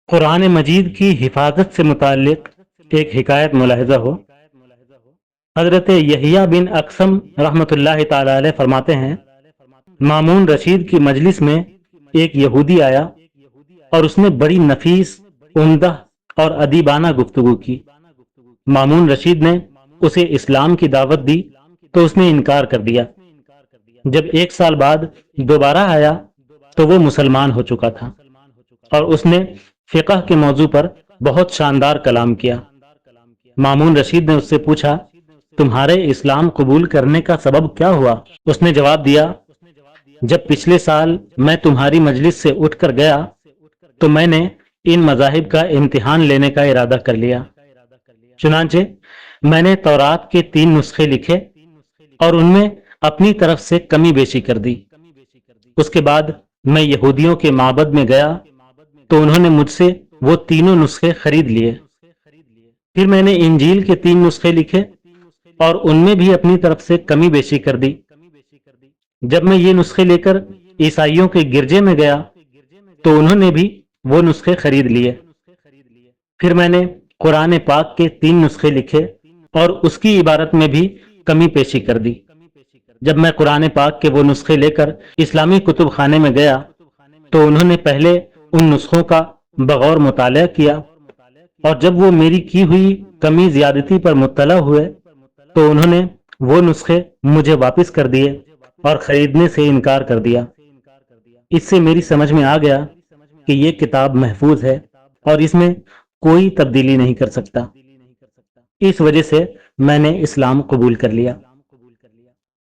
قرآن مجید کی حفاظت سے متعلق ایک حکایت ملاحظہ ہو۔ حضرت یحییٰ بن اقسم رحمۃ اللہ تعالی علیہ فرماتے ہیں، مامون رشید کی مجلس میں ایک یہودی آیا اور اس نے بڑی نفیس، عمدہ اور ادیبانہ گفتگو کی۔ مامون رشید نے اسے اسلام کی دعوت دی تو اس نے انکار کر دیا۔ جب 1 سال بعد دوبارہ آیا تو وہ مسلمان ہو چکا تھا اور اس نے فقہ کے موضوع پر بہت شاندار کلام کیا۔ مامون رشید نے اس سے پوچھا، تمہارے اسلام قبول کرنے کا سبب کیا ہوا؟ اس نے جواب دیا، جب پچھلے سال میں تمہاری مجلس سے اٹھ کر گیا تو میں نے ان مذاہب کا امتحان لینے کا ارادہ کر لیا۔ چنانچہ میں نے تورات کے 3 نسخے لکھے اور ان میں اپنی طرف سے کمی بیشی کر دی۔ اس کے بعد میں یہودیوں کے معبد میں گیا تو انہوں نے مجھ سے وہ تینوں نسخے خرید لیے۔ پھر میں نے انجیل کے 3 نسخے لکھے اور ان میں بھی اپنی طرف سے کمی بیشی کر دی۔ جب میں یہ نسخے لے کر عیسائیوں کے گرجے میں گیا تو انہوں نے بھی وہ نسخے خرید لیے۔ پھر میں نے قرآن پاک کے 3 نسخے لکھے اور اس کی عبارت میں بھی کمی پیشی کر دی۔ جب میں قرآن پاک کے وہ نسخے لے کر اسلامی کتب خانے میں گیا تو انہوں نے پہلے ان نسخوں کا بغور مطالعہ کیا اور جب وہ میری کی ہوئی کمی زیادتی پر مطلع ہوئے تو انہوں نے وہ نسخے مجھے واپس کر دیے اور خریدنے سے انکار کر دیا۔ اس سے میری سمجھ میں آ گیا کہ یہ کتاب محفوظ ہے اور اس میں کوئی تبدیلی نہیں کر سکتا۔ اس وجہ سے میں نے اسلام قبول کر لیا۔